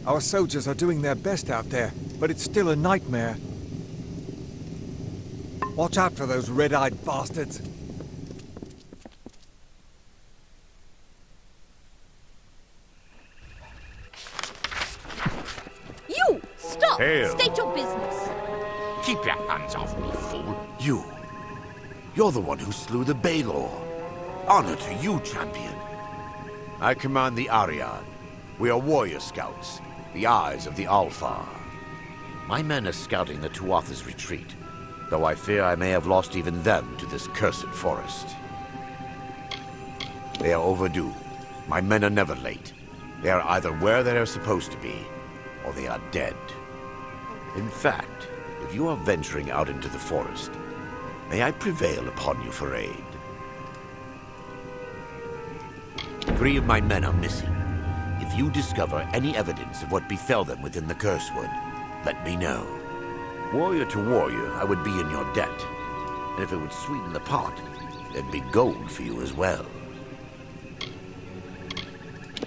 Our soldiers are doing their best out there, but it's still a nightmare. Watch out for those red-eyed bastards. You! Stop! Hail. State your business. Keep your hands off me, fool. You're the one who slew the Baylor. Honor to you, champion. I command the Ariad. We are warrior scouts, the eyes of the Alfar. My men are scouting the Tuatha's retreat, though I fear I may have lost even them to this cursed forest. They are overdue. My men are never late. They are either where they are supposed to be, or they are dead. In fact, if you are venturing out into the forest, may I prevail upon you for aid? 3 of my men are missing. If you discover any evidence of what befell them within the Cursewood, let me know. Warrior to warrior, I would be in your debt. And if it would sweeten the pot, there'd be gold for you as well.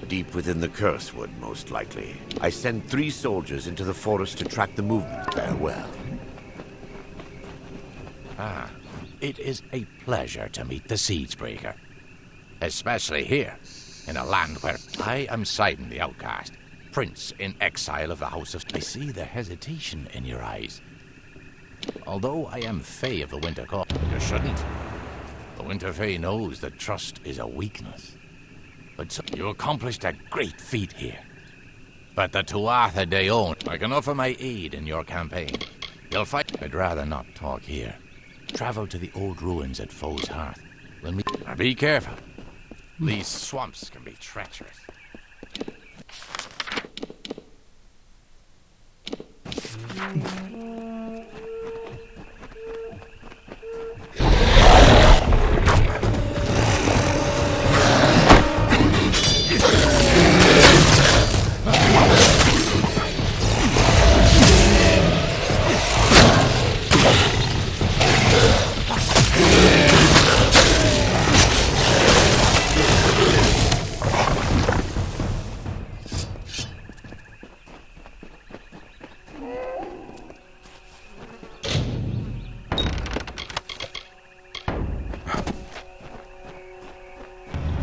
Deep within the Cursewood, most likely. I send 3 soldiers into the forest to track the movement there well. It is a pleasure to meet the Siegebreaker. Especially here, in a land where I am Sidon the Outcast, prince in exile of the House of... I see the hesitation in your eyes. Although I am Fae of the Winter Court, you shouldn't. The Winter Fae knows that trust is a weakness. But so, you accomplished a great feat here. But the Tuatha they own, I can offer my aid in your campaign. You'll fight... I'd rather not talk here. Travel to the old ruins at Foe's Hearth. When we... Now be careful. These swamps can be treacherous.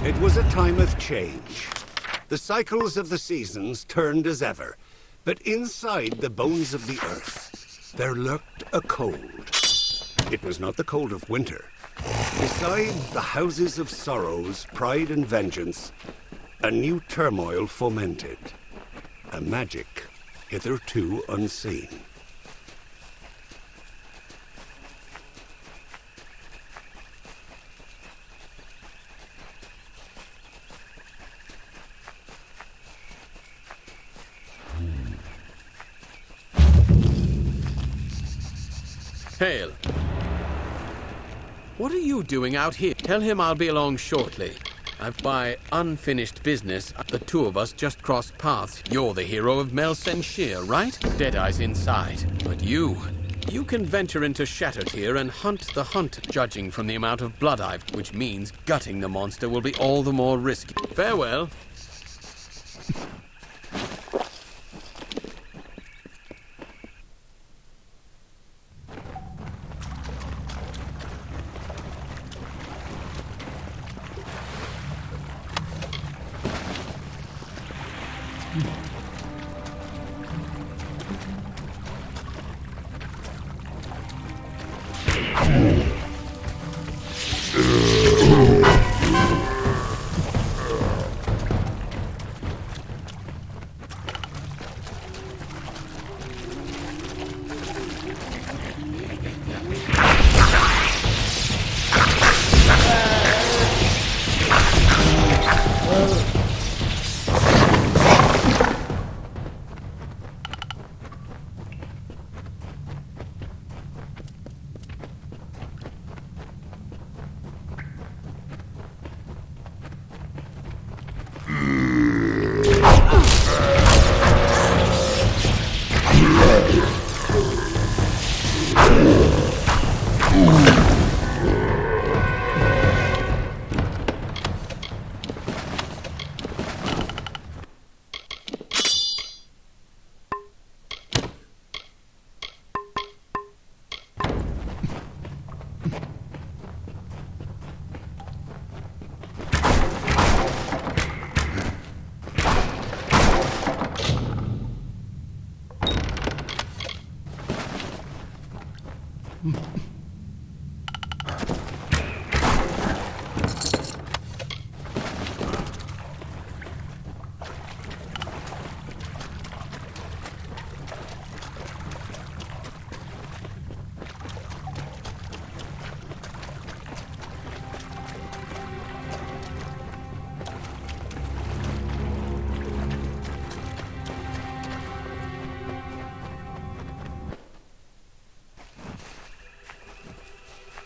It was a time of change. The cycles of the seasons turned as ever, but inside the bones of the earth, there lurked a cold. It was not the cold of winter. Beside the houses of sorrows, pride and vengeance, a new turmoil fomented. A magic hitherto unseen. Hail. What are you doing out here? Tell him I'll be along shortly. By unfinished business, the 2 of us just crossed paths. You're the hero of Melsenshir, right? Deadeye's inside. But you can venture into Shattertear and hunt the hunt, judging from the amount of blood I've, which means gutting the monster will be all the more risky. Farewell.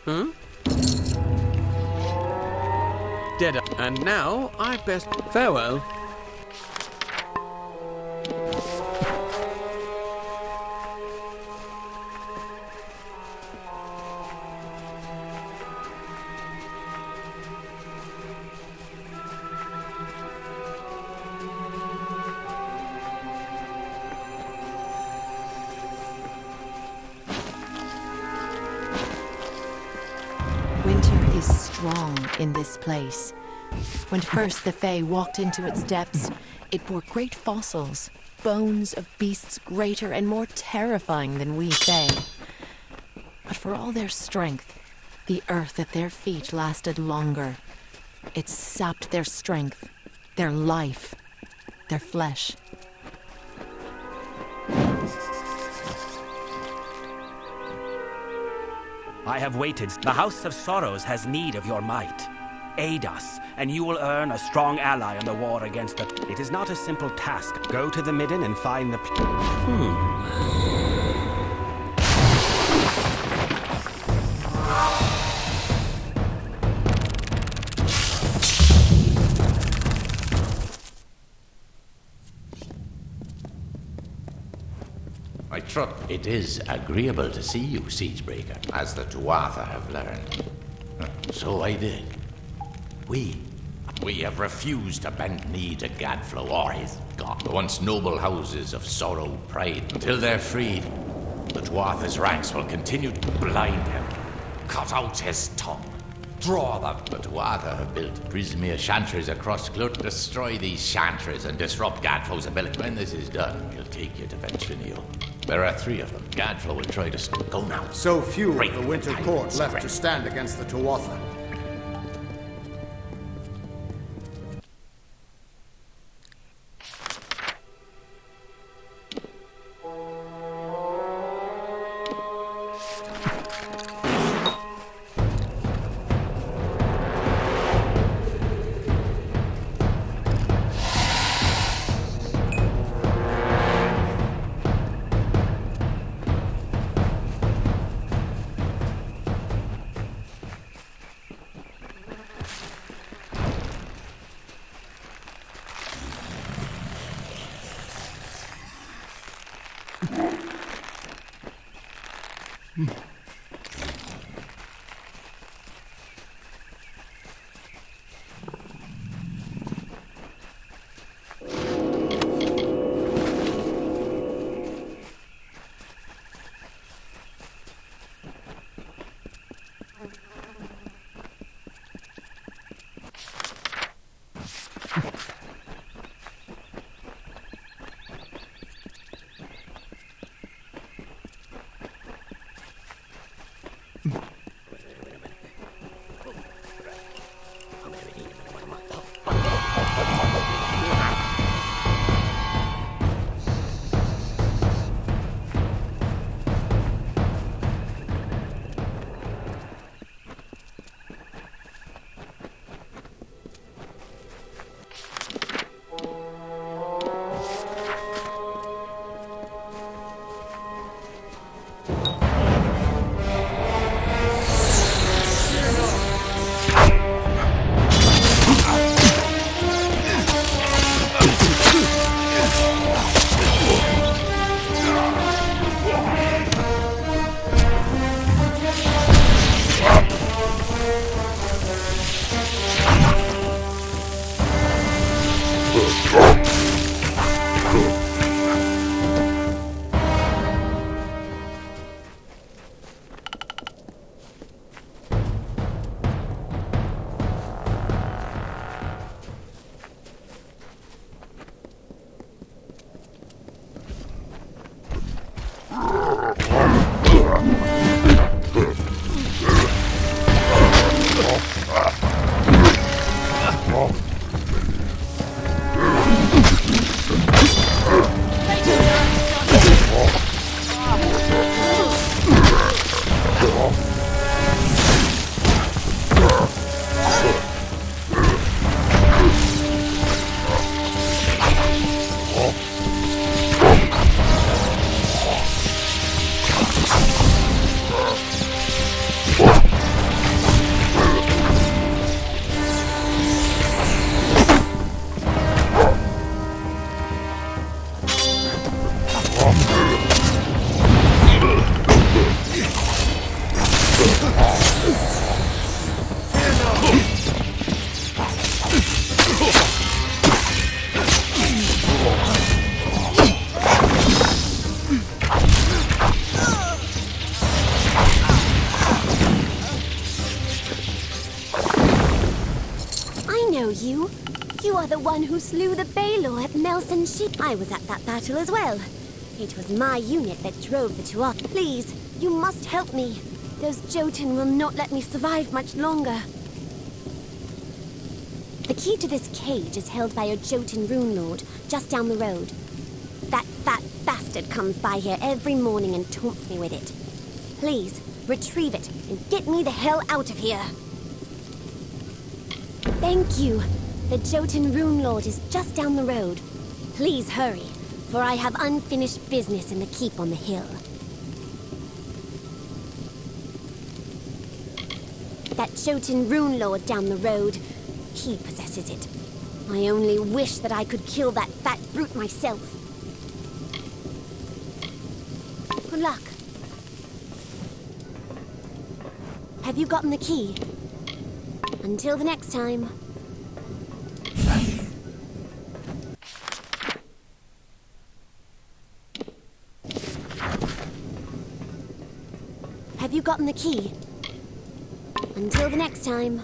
Huh? Dead. And now I best farewell. Winter is strong in this place. When first the Fae walked into its depths, it bore great fossils, bones of beasts greater and more terrifying than we Fae. But for all their strength, the earth at their feet lasted longer. It sapped their strength, their life, their flesh. I have waited. The House of Sorrows has need of your might. Aid us, and you will earn a strong ally in the war against the... It is not a simple task. Go to the midden and find the... I trust it is agreeable to see you, Siegebreaker, as the Tuatha have learned. So I did. We have refused to bend knee to Gadflow or his god, the once noble houses of sorrow, pride. Until they're freed, the Tuatha's ranks will continue to blind him, cut out his tongue, draw them. The Tuatha have built Prismere chantries across Glut. Destroy these chantries and disrupt Gadflow's ability. When this is done, he'll take you to Ventinio. There are 3 of them. Gadflow will try to go now. So few Break of the Winter the Court tyrant's left grip. to stand against the Tuatha. know you. You are the one who slew the Baylor at Melson Ship. I was at that battle as well. It was my unit that drove the two off. Please, you must help me. Those Jotun will not let me survive much longer. The key to this cage is held by a Jotun rune lord just down the road. That fat bastard comes by here every morning and taunts me with it. Please, retrieve it and get me the hell out of here. Thank you. The Jotun rune lord is just down the road. Please hurry, for I have unfinished business in the keep on the hill. That Jotun rune lord down the road, he possesses it. I only wish that I could kill that fat brute myself. Good luck. Have you gotten the key? Until the next time. Have you gotten the key? Until the next time.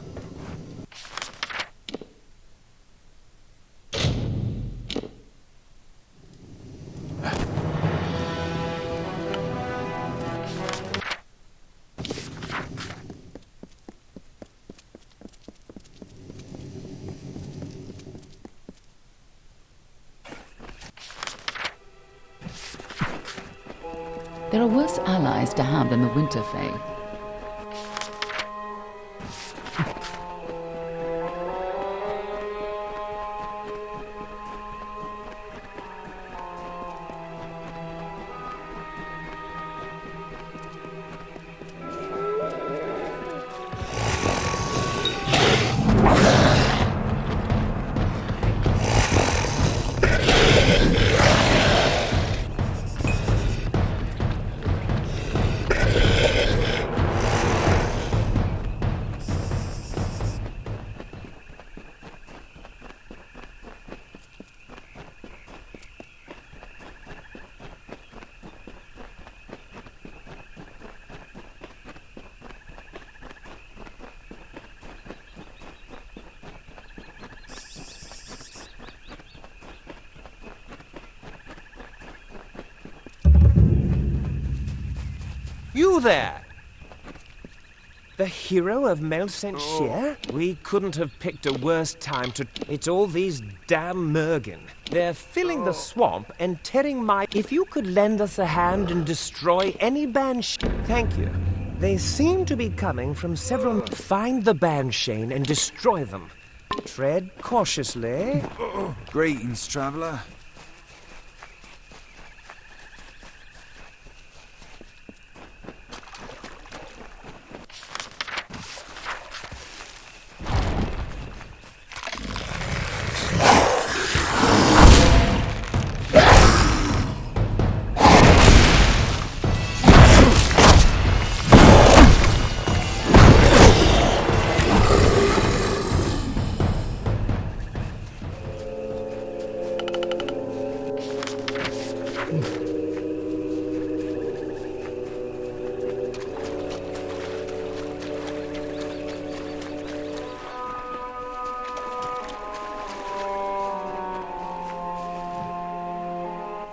There are worse allies to have than the Winterfell. You there! The hero of Melcent Shear? We couldn't have picked a worse time to... It's all these damn Mergen. They're filling the swamp and tearing my... If you could lend us a hand and destroy any banshee... Thank you. They seem to be coming from several... Find the banshee and destroy them. Tread cautiously. Greetings, traveler.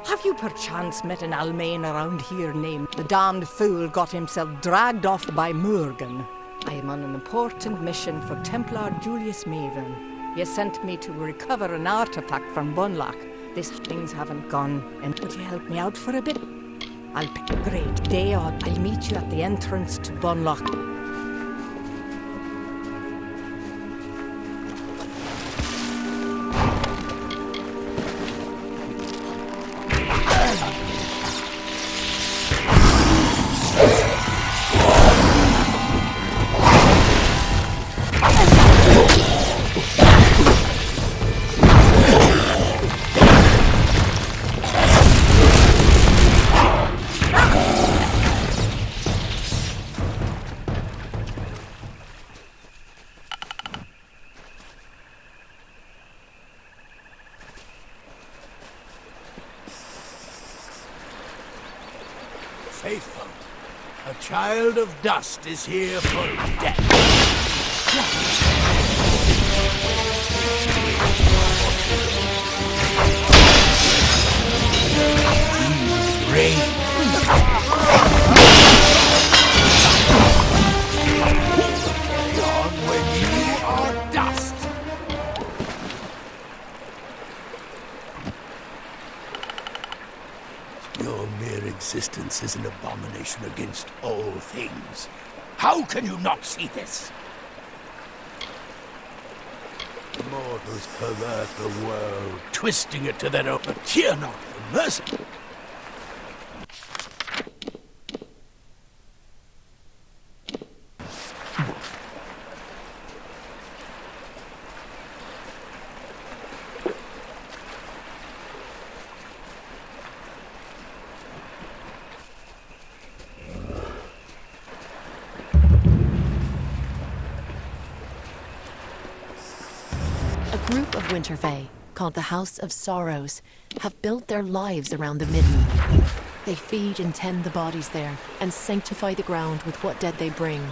Have you perchance met an Almain around here named... The damned fool got himself dragged off by Morgan. I am on an important mission for Templar Julius Maven. He sent me to recover an artifact from Bunlock. These things haven't gone, and would you help me out for a bit? I'll pick a great day on. I'll meet you at the entrance to Bunlock. Faithful, a child of dust is here for death. existence is an abomination against all things. How can you not see this? Mortals pervert the world, twisting it to their own, but fear not the mercy. A group of Winter Fae, called the House of Sorrows, have built their lives around the Midden. They feed and tend the bodies there, and sanctify the ground with what dead they bring.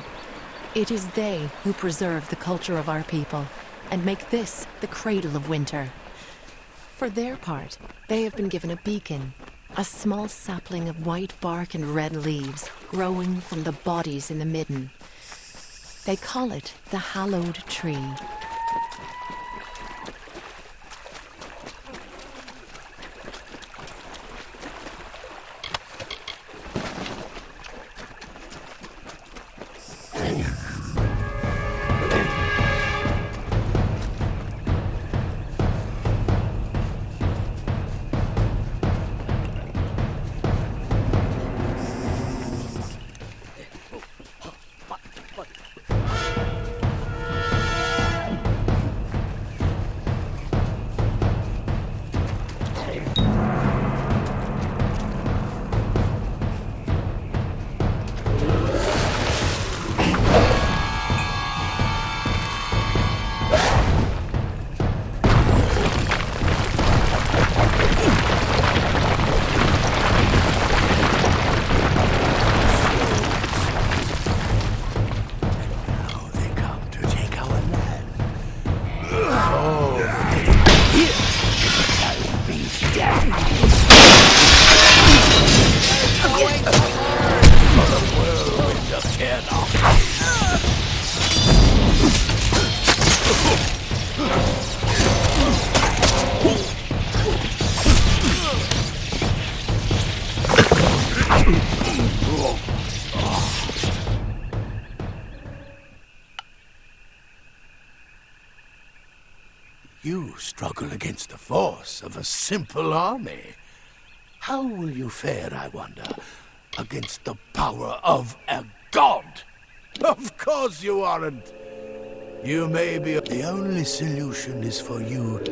It is they who preserve the culture of our people, and make this the cradle of winter. For their part, they have been given a beacon, a small sapling of white bark and red leaves, growing from the bodies in the Midden. They call it the Hallowed Tree. You struggle against the force of a simple army. How will you fare, I wonder, against the power of a god? Of course you aren't. You may be... The only solution is for you...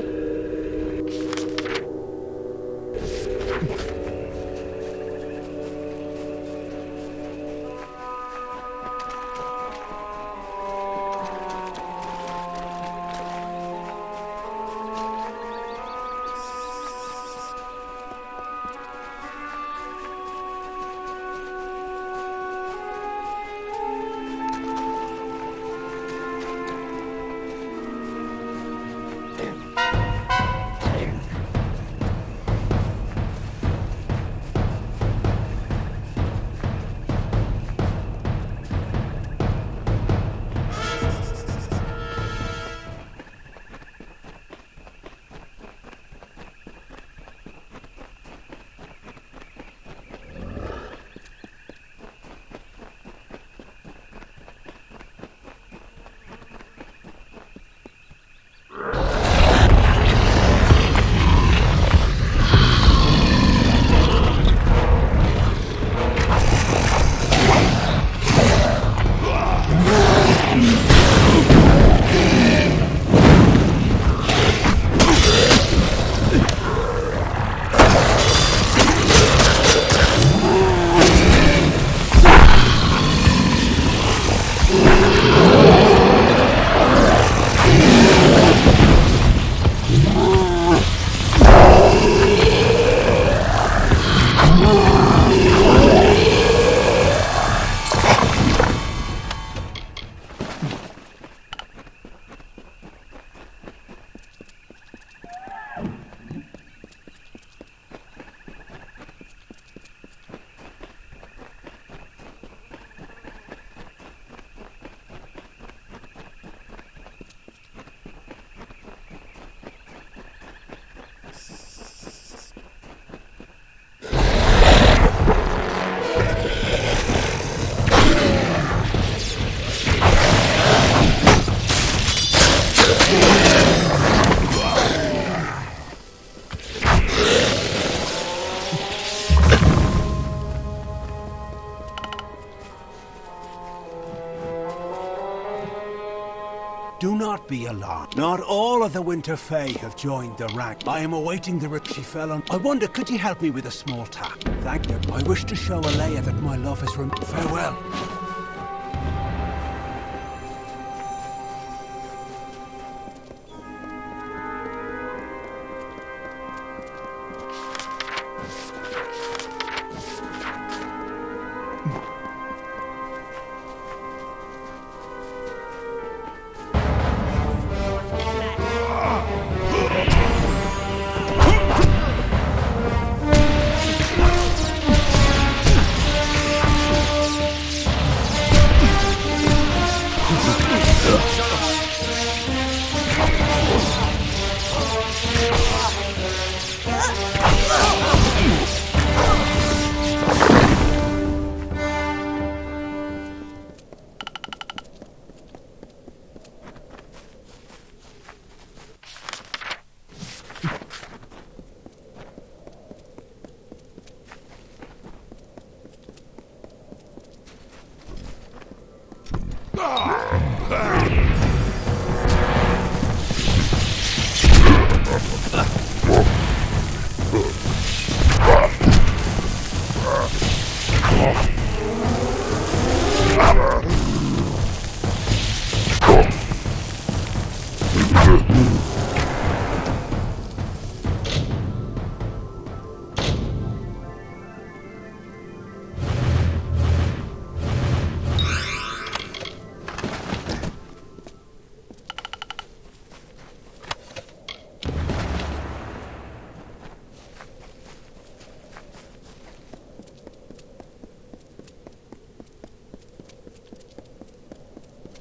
Do not be alarmed. Not all of the Winter Fae have joined the rank. I am awaiting the she fell on. I wonder, could you help me with a small task? Thank you. I wish to show Alea that my love is farewell.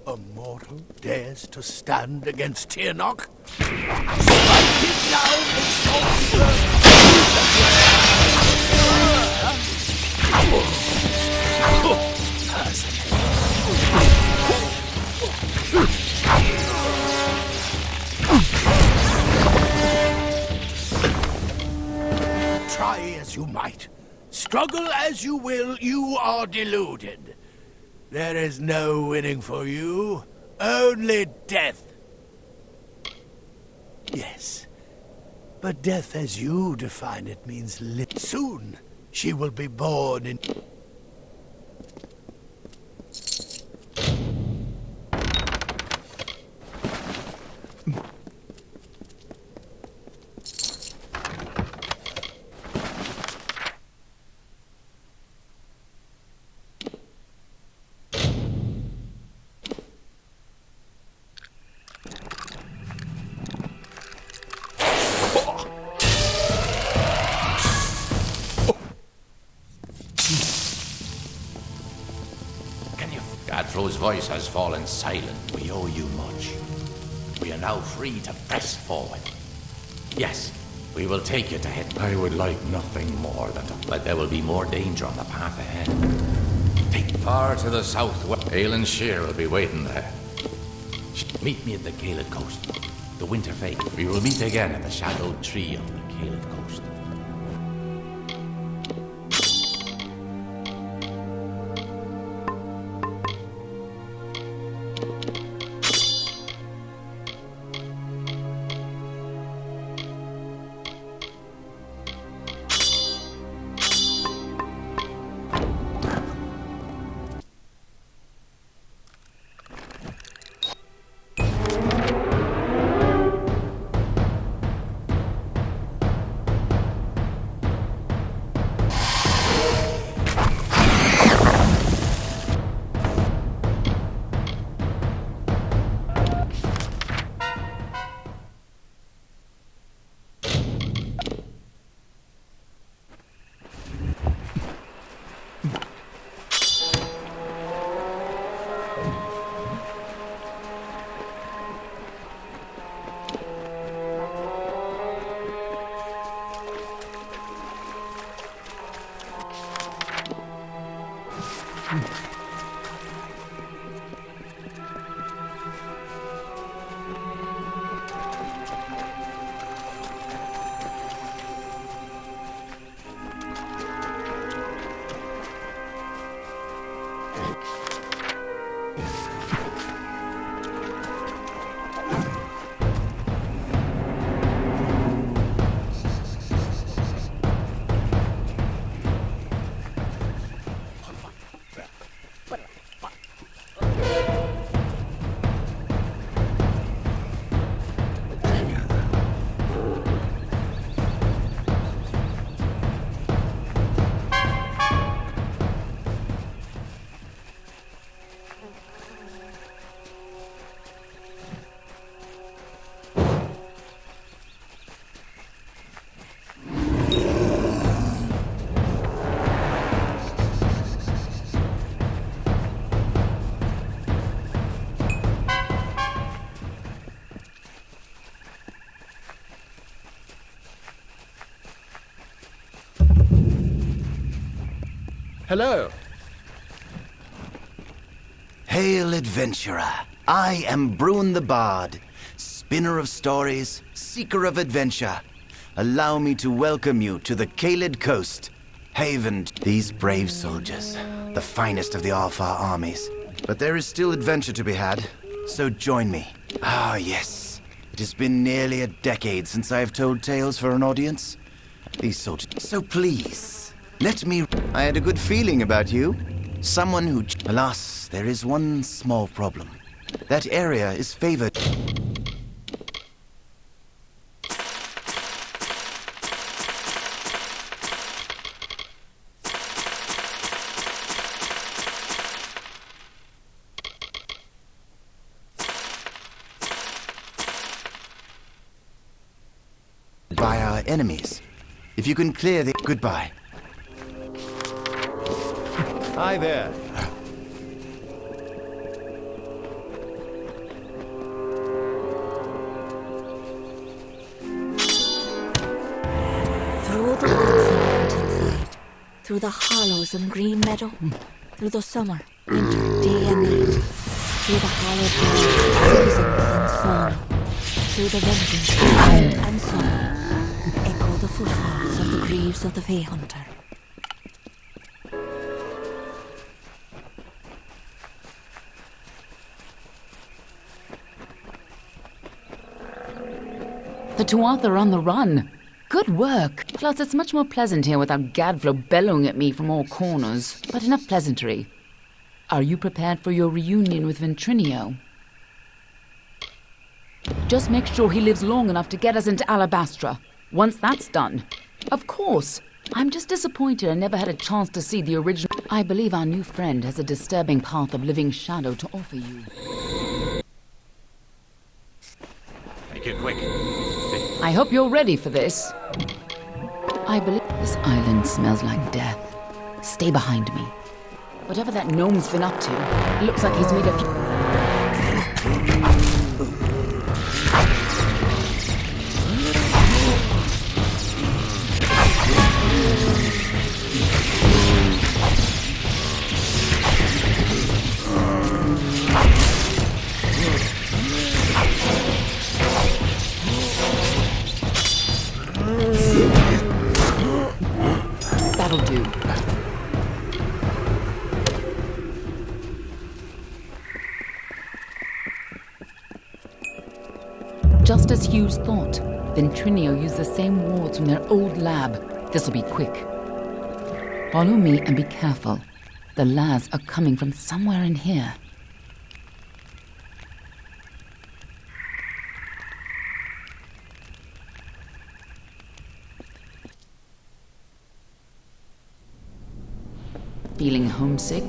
A mortal dares to stand against Tirnoch? Strike him down and try as you might, struggle as you will, you are deluded. There is no winning for you, only death. Yes, but death as you define it means soon she will be born in... Godfrey's voice has fallen silent. We owe you much. We are now free to press forward. Yes, we will take you to head. I would like nothing more than to... But there will be more danger on the path ahead. Take far to the southwest. Alan Shear will be waiting there. Meet me at the Caelid Coast. The Winter Fae. We will meet again at the shadowed tree of the Caelid Coast. Hello. Hail, adventurer. I am Bruin the Bard, spinner of stories, seeker of adventure. Allow me to welcome you to the Kaled Coast, haven to these brave soldiers, the finest of the Alfar armies. But there is still adventure to be had, so join me. Ah, yes. It has been nearly a decade since I have told tales for an audience. These soldiers... So please, let me... I had a good feeling about you. Someone who... Alas, there is one small problem. That area is favored... by our enemies. If you can clear the... Goodbye. Hi there. Through the woods and mountainside, through the hollows and green meadow, through the summer, winter, day and night, through the hallowed halls, seasons and song, through the vengeance of wind and song, echo the footfalls of the greaves of the Fey Hunter. The Tuatha are on the run. Good work. Plus, it's much more pleasant here without Gadflow bellowing at me from all corners. But enough pleasantry. Are you prepared for your reunion with Ventrinio? Just make sure he lives long enough to get us into Alabastra. Once that's done. Of course. I'm just disappointed I never had a chance to see the original. I believe our new friend has a disturbing path of living shadow to offer you. Make it quick. I hope you're ready for this. I believe this island smells like death. Stay behind me. Whatever that gnome's been up to, it looks like he's made a few... That'll do. Just as Hughes thought, Ventrinio used the same wards from their old lab. This'll be quick. Follow me and be careful. The lads are coming from somewhere in here. Feeling homesick?